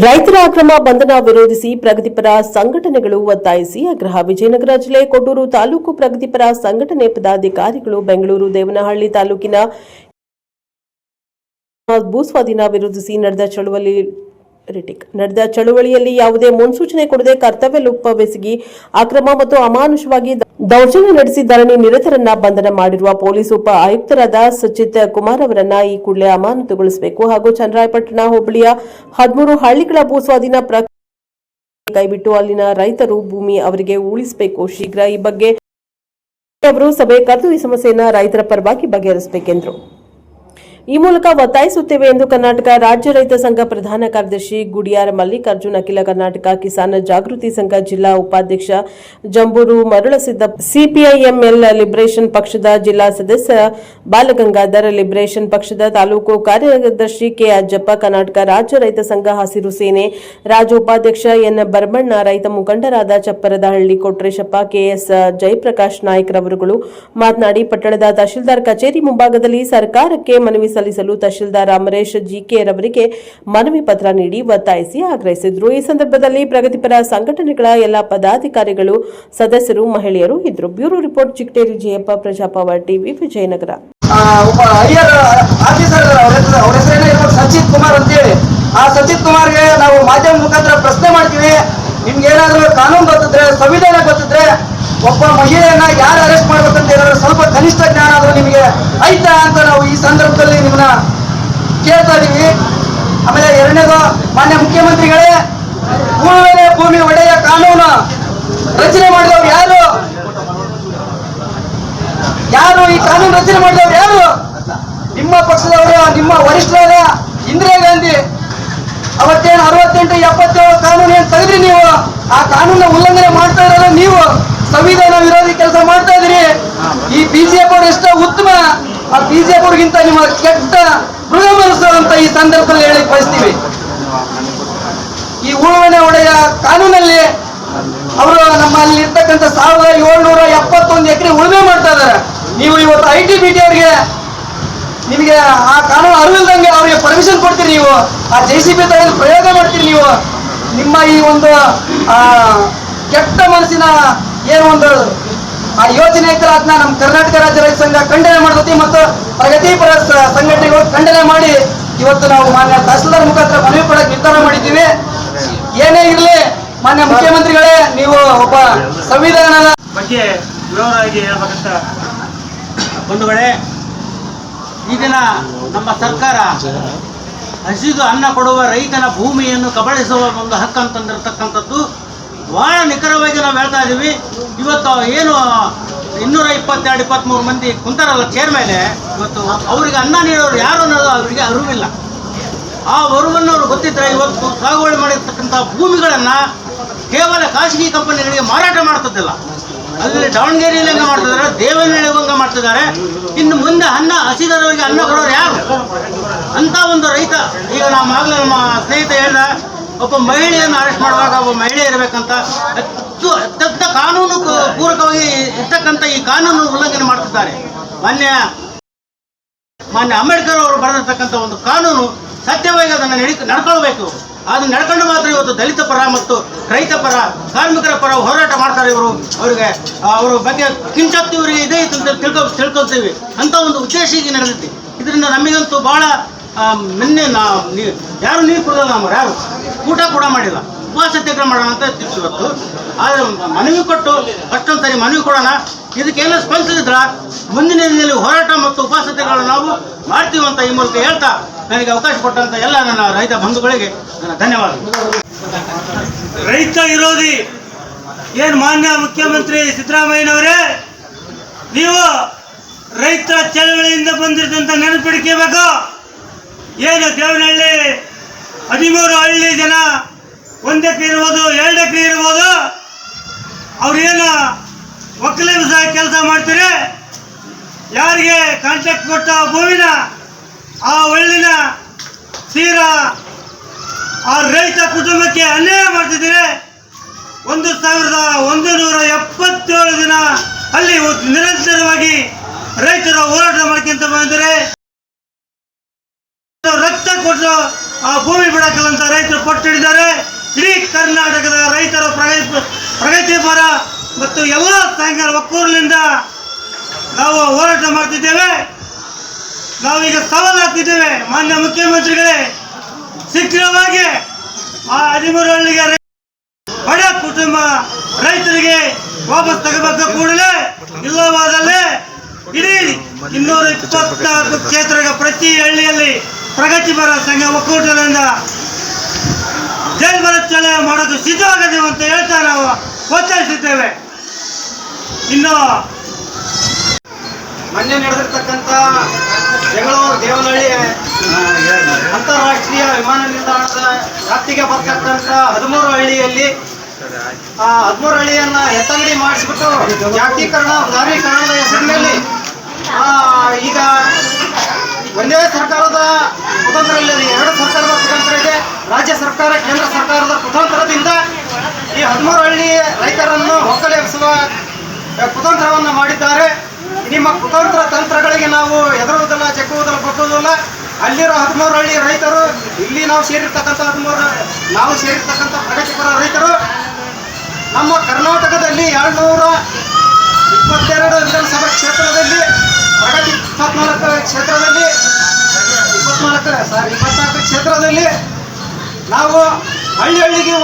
ರೈತರ ಅಕ್ರಮ ಬಂಧನ ವಿರೋಧಿಸಿ ಪ್ರಗತಿಪರ ಸಂಘಟನೆಗಳು ಒತ್ತಾಯಿಸಿ ಆಗ್ರಹ. ವಿಜಯನಗರ ಜಿಲ್ಲೆ ಕೊಟ್ಟೂರು ತಾಲೂಕು ಪ್ರಗತಿಪರ ಸಂಘಟನೆ ಪದಾಧಿಕಾರಿಗಳು ಬೆಂಗಳೂರು ದೇವನಹಳ್ಳಿ ತಾಲೂಕಿನ ಭೂಸ್ವಾಧೀನ ವಿರೋಧಿಸಿ ನಡೆದ ಚಳುವಳಿಯಲ್ಲಿ ಯಾವುದೇ ಮುನ್ಸೂಚನೆ ಕೊಡದೆ ಕರ್ತವ್ಯ ಲೋಪವೆಸಗಿ ಅಕ್ರಮ ಮತ್ತು ಅಮಾನುಷವಾಗಿ ದೌರ್ಜನ್ಯ ನಡೆಸಿ ಧರಣಿ ನಿರತರನ್ನ ಬಂಧನ ಮಾಡಿರುವ ಪೊಲೀಸ್ ಉಪ ಆಯುಕ್ತರಾದ ಸಚಿತ್ ಕುಮಾರ್ ಅವರನ್ನ ಈ ಕೂಡಲೇ ಅಮಾನತುಗೊಳಿಸಬೇಕು ಹಾಗೂ ಚನ್ನರಾಯಪಟ್ಟಣ ಹೋಬಳಿಯ 13 ಹಳ್ಳಿಗಳ ಭೂಸ್ವಾಧೀನ ಕೈಬಿಟ್ಟು ಅಲ್ಲಿನ ರೈತರು ಭೂಮಿ ಅವರಿಗೆ ಉಳಿಸಬೇಕು. ಶೀಘ್ರ ಈ ಬಗ್ಗೆ ಅವರು ಸಭೆ ಕರೆದು ಈ ಸಮಸ್ಯೆಯನ್ನು ರೈತರ ಪರವಾಗಿ ಬಗೆಹರಿಸಬೇಕೆಂದರು. ಈ ಮೂಲಕ ಒತ್ತಾಯಿಸುತ್ತೇವೆ ಎಂದು ಕರ್ನಾಟಕ ರಾಜ್ಯ ರೈತ ಸಂಘ ಪ್ರಧಾನ ಕಾರ್ಯದರ್ಶಿ ಗುಡಿಯಾರ್ ಮಲ್ಲಿಕಾರ್ಜುನ್, ಅಖಿಲ ಕರ್ನಾಟಕ ಕಿಸಾನ್ ಜಾಗೃತಿ ಸಂಘ ಜಿಲ್ಲಾ ಉಪಾಧ್ಯಕ್ಷ ಜಂಬೂರು ಮರುಳಸಿದ್ದ, ಸಿಪಿಐಎಂಎಲ್ ಲಿಬರೇಷನ್ ಪಕ್ಷದ ಜಿಲ್ಲಾ ಸದಸ್ಯ ಬಾಲಗಂಗಾಧರ್, ಲಿಬರೇಷನ್ ಪಕ್ಷದ ತಾಲೂಕು ಕಾರ್ಯದರ್ಶಿ ಕೆ ಅಜ್ಜಪ್ಪ, ಕರ್ನಾಟಕ ರಾಜ್ಯ ರೈತ ಸಂಘ ಹಸಿರು ಸೇನೆ ರಾಜ್ಯ ಉಪಾಧ್ಯಕ್ಷ ಎನ್ ಬರಮಣ್ಣ, ರೈತ ಮುಖಂಡರಾದ ಚಪ್ಪರದಹಳ್ಳಿ ಕೊಟ್ರೇಶಪ್ಪ, ಕೆಎಸ್ ಜಯಪ್ರಕಾಶ್ ನಾಯ್ಕ ರವರುಗಳು ಮಾತನಾಡಿ, ಪಟ್ಟಣದ ತಹಶೀಲ್ದಾರ್ ಕಚೇರಿ ಮುಂಭಾಗದಲ್ಲಿ ಸರ್ಕಾರಕ್ಕೆ ಮನವಿ ಸಲ್ಲಿಸಲು ತಹಶೀಲ್ದಾರ್ ಅಮರೇಶ್ ಜಿಕೆ ರವರಿಗೆ ಮನವಿ ಪತ್ರ ನೀಡಿ ಒತ್ತಾಯಿಸಿ ಆಗ್ರಹಿಸಿದರು. ಈ ಸಂದರ್ಭದಲ್ಲಿ ಪ್ರಗತಿಪರ ಸಂಘಟನೆಗಳ ಎಲ್ಲಾ ಪದಾಧಿಕಾರಿಗಳು, ಸದಸ್ಯರು, ಮಹಿಳೆಯರು ಇದ್ದರು. Bureau report, Chikkateri Jayappa, Praja Power TV, Vijayanagara. Sachit Kumar ಅಂತೇಳಿ ಆ ಸಚಿತ್ ಕುಮಾರ್ಗೆ ನಾವು ಮಾಧ್ಯಮ ಮುಖಾಂತರ ಪ್ರಶ್ನೆ ಮಾಡ್ತೀವಿ. ನಿಮ್ಗೆ ಏನಾದ್ರೂ ಕಾನೂನು ಗೊತ್ತಿದ್ರೆ, ಸಂವಿಧಾನ ಗೊತ್ತಿದ್ರೆ, ಒಬ್ಬ ಮಹಿಳೆಯನ್ನ ಯಾರು ಅರೆಸ್ಟ್ ಮಾಡ್ಬೇಕಂತ ಏನಾದ್ರು ಸ್ವಲ್ಪ ಕನಿಷ್ಠ ಜ್ಞಾನ ಆದ್ರೂ ನಿಮಗೆ ಆಯ್ತಾ ಅಂತ ನಾವು ಈ ಸಂದರ್ಭದಲ್ಲಿ ನಿಮ್ಮನ್ನ ಕೇಳ್ತಾ ಇದೀವಿ. ಆಮೇಲೆ ಎರಡನೇದು, ಮಾನ್ಯ ಮುಖ್ಯಮಂತ್ರಿಗಳೇ, ಭೂಮಿ ಒಡೆಯ ಕಾನೂನು ರಚನೆ ಮಾಡಿದವರು ಯಾರು? ಈ ಕಾನೂನು ರಚನೆ ಮಾಡಿದವರು ಯಾರು? ನಿಮ್ಮ ಪಕ್ಷದವರು, ನಿಮ್ಮ ವರಿಷ್ಠರಾದ ಇಂದಿರಾ ಗಾಂಧಿ. ಅವತ್ತೇನು 68, 77 ಕಾನೂನು ಏನ್ ತೆಗೆದ್ರಿ ನೀವು, ಆ ಕಾನೂನ ಉಲ್ಲಂಘನೆ ಮಾಡ್ತಾ ಇರೋದು ನೀವು. ಸಂವಿಧಾನ ವಿರೋಧಿ ಕೆಲಸ ಮಾಡ್ತಾ ಇದ್ರಿ. ಈ ಬಿಜೆಪಿ ಅವರು ಎಷ್ಟೋ ಉತ್ತಮ, ಆ ಬಿಜೆಪಿ ಅವ್ರಿಗಿಂತ ನಿಮ್ಮ ಕೆಟ್ಟ ಮೃಗ ಮನಸ್ಸು ಅಂತ ಈ ಸಂದರ್ಭದಲ್ಲಿ ಹೇಳಿ ಬಯಸ್ತೀವಿ. ಈ ಉಳುವನೆ ಒಡೆಯ ಕಾನೂನಲ್ಲಿ ಅವರು ನಮ್ಮಲ್ಲಿ ಇರ್ತಕ್ಕಂಥ 1771 ಎಕರೆ ಉಳುಮೆ ಮಾಡ್ತಾ ಇದ್ದಾರೆ. ನೀವು ಇವತ್ತು ITBT ಅವರಿಗೆ ನಿಮಗೆ ಆ ಕಾನೂನು ಅರಿವಿಲ್ದಂಗೆ ಅವರಿಗೆ ಪರ್ಮಿಷನ್ ಕೊಡ್ತೀರಿ, ನೀವು ಆ JCB ತಗೊಂಡು ಪ್ರಯೋಗ ಮಾಡ್ತೀರಿ. ನೀವು ನಿಮ್ಮ ಈ ಒಂದು ಕೆಟ್ಟ ಮನಸ್ಸಿನ ಏನು ಒಂದು ಆ ಯೋಜನೆ ಐತಲ್ಲ, ಅದನ್ನ ನಮ್ಮ ಕರ್ನಾಟಕ ರಾಜ್ಯ ರೈತ ಸಂಘ ಖಂಡನೆ ಮಾಡ್ತೈತಿ ಮತ್ತು ಪ್ರಗತಿಪರ ಸಂಘಟನೆಗಳು ಖಂಡನೆ ಮಾಡಿ ಇವತ್ತು ನಾವು ಮಾನ್ಯ ತಹಸೀಲ್ದಾರ್ ಮುಖಾಂತರ ಮನವಿ ಕೊಡಕ್ಕೆ ನಿರ್ಧಾರ ಮಾಡಿದ್ದೀವಿ. ಏನೇ ಇರಲಿ ಮಾನ್ಯ ಮುಖ್ಯಮಂತ್ರಿಗಳೇ, ನೀವು ಒಬ್ಬ ಸಂವಿಧಾನದ ಬಗ್ಗೆ ವಿವರವಾಗಿ ಹೇಳ್ಬೇಕಂತ ಬಂಧುಗಳೇ, ಈ ದಿನ ನಮ್ಮ ಸರ್ಕಾರ ಹಸಿದು ಅನ್ನ ಕೊಡುವ ರೈತನ ಭೂಮಿಯನ್ನು ಕಬಳಿಸುವ ಒಂದು ಹಕ್ಕಂತಂದಿರತಕ್ಕಂಥದ್ದು ಬಹಳ ನಿಖರವಾಗಿ ನಾವು ಹೇಳ್ತಾ ಇದ್ದೀವಿ. ಇವತ್ತು ಏನು 222-23 ಮಂದಿ ಕುಂತಾರಲ್ಲ ಚೇರ್ ಮೇಲೆ, ಇವತ್ತು ಅವರಿಗೆ ಅನ್ನ ನೀಡೋರು ಯಾರು ಅನ್ನೋದು ಅವರಿಗೆ ಅರಿವಿಲ್ಲ. ಆ ಅರಿವನ್ನು ಅವರು ಗೊತ್ತಿದ್ರೆ ಇವತ್ತು ಸಾಗುವಳಿ ಮಾಡಿರ್ತಕ್ಕಂಥ ಭೂಮಿಗಳನ್ನು ಕೇವಲ ಖಾಸಗಿ ಕಂಪನಿಗಳಿಗೆ ಮಾರಾಟ ಮಾಡ್ತಿದ್ದಿಲ್ಲ. ಅಲ್ಲಿ ದಾವಣಗೆರೆಯಲ್ಲಿ ಹಂಗೆ ಮಾಡ್ತಿದ್ದಾರೆ, ದೇವನಹಳ್ಳಿಗೆ ಹಂಗೆ ಮಾಡ್ತಿದ್ದಾರೆ. ಇನ್ನು ಮುಂದೆ ಹಸಿದವರಿಗೆ ಅನ್ನ ಕೊಡೋರು ಯಾರು ಅಂತ ಒಂದು ರೈತ. ಈಗ ಆಗಲೇ ನಮ್ಮ ಸ್ನೇಹಿತ ಹೇಳ್ದ, ಒಬ್ಬ ಮಹಿಳೆಯನ್ನು ಅರೆಸ್ಟ್ ಮಾಡುವಾಗ ಒಬ್ಬ ಮಹಿಳೆ ಇರಬೇಕಂತ ಅತ್ಯಂತ ಕಾನೂನು ಪೂರಕವಾಗಿ ಇರ್ತಕ್ಕಂಥ ಈ ಕಾನೂನು ಉಲ್ಲಂಘನೆ ಮಾಡ್ತಿದ್ದಾರೆ. ಮಾನ್ಯ ಅಂಬೇಡ್ಕರ್ ಅವರು ಬರೆದಿರ್ತಕ್ಕಂಥ ಒಂದು ಕಾನೂನು ಸತ್ಯವಾಗಿ ಅದನ್ನು ನಡ್ಕೊಳ್ಬೇಕು. ಅದನ್ನು ನಡ್ಕೊಂಡು ಮಾತ್ರ ಇವತ್ತು ದಲಿತ ಪರ ಮತ್ತು ರೈತ ಪರ, ಕಾರ್ಮಿಕರ ಪರ ಹೋರಾಟ ಮಾಡ್ತಾರೆ ಇವರು. ಅವರಿಗೆ ಅವರ ಬಗ್ಗೆ ಕಿಂಚತ್ತು ಇವರಿಗೆ ಇದೆ ಅಂತ ತಿಳ್ಕೊಳ್ತೀವಿ ಅಂತ ಒಂದು ಉದ್ದೇಶ ಈಗ ನಡೆದಿದೆ. ಇದರಿಂದ ನಮಗಂತೂ ಭಾಳ ನಿನ್ನೆ ಯಾರು ನೀರು ಕೊಡೋಲ್ಲ, ನಮ್ಮರು ಯಾರು ಊಟ ಕೂಡ ಮಾಡಿಲ್ಲ, ಉಪವಾಸ ಸತ್ಯಾಗ್ರಹ ಮಾಡೋಣ ಅಂತ ಇತ್ತು ಇವತ್ತು. ಆದರೆ ಮನವಿ ಕೊಟ್ಟು ಅಷ್ಟೊಂದು ಸರಿ ಮನವಿ ಕೊಡೋಣ, ಇದಕ್ಕೆಲ್ಲ ಸ್ಪಂದಿಸಿದ್ರ ಮುಂದಿನ ದಿನದಲ್ಲಿ ಹೋರಾಟ ಮತ್ತು ಉಪವಾಸ ಸತ್ಯಾಗ್ರಹ ನಾವು ಮಾಡ್ತೀವಿ ಅಂತ ಈ ಮೂಲಕ ಹೇಳ್ತಾ ನನಗೆ ಅವಕಾಶ ಕೊಟ್ಟಂತ ಎಲ್ಲ ನನ್ನ ರೈತ ಬಂಧುಗಳಿಗೆ ನನ್ನ ಧನ್ಯವಾದಗಳು. ರೈತ ವಿರೋಧಿ ಏನು ಮಾನ್ಯ ಮುಖ್ಯಮಂತ್ರಿ ಸಿದ್ದರಾಮಯ್ಯನವರೇ, ನೀವು ರೈತ ಚಳವಳಿಯಿಂದ ಬಂದಿದ್ದಂತ ನೆನಪಿಡ್ಕೋಬೇಕು. ಏನು ದೇವನಹಳ್ಳಿ 13 ಹಳ್ಳಿ ಜನ 1 ಎಕರೆ ಇರ್ಬೋದು, 2 ಎಕರೆ ಇರ್ಬೋದು, ಅವ್ರೇನು ಒಕ್ಕಲಿಗ ಸಹ ಕೆಲಸ ಮಾಡ್ತೀರಿ. ಯಾರಿಗೆ ಕಾಂಟ್ರಾಕ್ಟ್ ಕೊಟ್ಟ ಭೂಮಿನ ಆ ಹಳ್ಳಿನ ತೀರಾ ಆ ರೈತ ಕುಟುಂಬಕ್ಕೆ ಅನ್ಯಾಯ ಮಾಡ್ತಿದ್ದೀರಿ. 1177 ದಿನ ಅಲ್ಲಿ ನಿರಂತರವಾಗಿ ರೈತರು ಹೋರಾಟ ಮಾಡ್ಕೊಂತ ಬಂದರೆ ರಕ್ತ ಕೊಟ್ಟು ಆ ಭೂಮಿ ಬಿಡಕ್ಕಲ್ಲ ಅಂತ ರೈತರು ಪಟ್ಟಿಡಿದ್ದಾರೆ. ಇಡೀ ಕರ್ನಾಟಕದ ರೈತರ ಪ್ರಗತಿಪರ ಮತ್ತು ಎಲ್ಲ ಸಂಘ ಒಕ್ಕೂರಲಿಂದ ನಾವು ಹೋರಾಟ ಮಾಡ್ತಿದ್ದೇವೆ. ನಾವೀಗ ಸವಾಲಾಗ್ತಿದ್ದೇವೆ, ಮಾನ್ಯ ಮುಖ್ಯಮಂತ್ರಿಗಳೇ, ಶೀಘ್ರವಾಗಿ ಆ 13 ಹಳ್ಳಿಗೆ ಬಡ ಕುಟುಂಬ ರೈತರಿಗೆ ವಾಪಸ್ ತಗೋಬೇಕು ಕೂಡಲೇ. ಇಲ್ಲವಾದಲ್ಲಿ ಇಡೀ 224 ಕ್ಷೇತ್ರ ಪ್ರತಿ ಹಳ್ಳಿಯಲ್ಲಿ ಪ್ರಗತಿಪರ ಸಂಘ ಒಕ್ಕೂಟದಿಂದ ಜೈಲ್ಬಲಚಲನೆ ಮಾಡೋದು ಸಿದ್ಧವಾಗದೇವು ಅಂತ ಹೇಳ್ತಾ ನಾವು ಒತ್ತಾಯಿಸಿದ್ದೇವೆ. ಇನ್ನು ಮೊನ್ನೆ ನಡೆದಿರ್ತಕ್ಕಂಥ ಜಗಳೂರು ದೇವನಹಳ್ಳಿ ಅಂತಾರಾಷ್ಟ್ರೀಯ ವಿಮಾನ ನಿಲ್ದಾಣದ ವ್ಯಾಪ್ತಿಗೆ ಬರ್ತಕ್ಕಂಥ 13 ಹಳ್ಳಿಯಲ್ಲಿ 13 ಹಳ್ಳಿಯನ್ನ ಎತ್ತಂಗಡಿ ಮಾಡಿಸ್ಬಿಟ್ಟು ಜಾಗತೀಕರಣ ಉದಾರೀಕರಣದ ಹೆಸರಿನಲ್ಲಿ ಈಗ ಒಂದೇ ಸರ್ಕಾರದ ಕುತಂತ್ರ ಇಲ್ಲ, 2 ಸರ್ಕಾರದ ಕುತಂತ್ರ ಇದೆ. ರಾಜ್ಯ ಸರ್ಕಾರ ಕೇಂದ್ರ ಸರ್ಕಾರದ ಕುತಂತ್ರದಿಂದ ಈ 13 ಹಳ್ಳಿ ರೈತರನ್ನು ಒಕ್ಕಲೆಬ್ಬಿಸುವ ಕುತಂತ್ರವನ್ನು ಮಾಡಿದ್ದಾರೆ. ನಿಮ್ಮ ಕುತಂತ್ರ ತಂತ್ರಗಳಿಗೆ ನಾವು ಎದುರುವುದಿಲ್ಲ, ಜಗ್ಗುವುದಿಲ್ಲ, ಬಗ್ಗುವುದಿಲ್ಲ. ಅಲ್ಲಿರೋ 13 ಹಳ್ಳಿ ರೈತರು, ಇಲ್ಲಿ ನಾವು ಸೇರಿರ್ತಕ್ಕಂಥ ಪ್ರಗತಿಪರ ರೈತರು ನಮ್ಮ ಕರ್ನಾಟಕದಲ್ಲಿ 222 ವಿಧಾನಸಭಾ ಕ್ಷೇತ್ರದಲ್ಲಿ ಪ್ರಗತಿ 24 ಕ್ಷೇತ್ರದಲ್ಲಿ ನಾವು ಹಳ್ಳಿಗೆ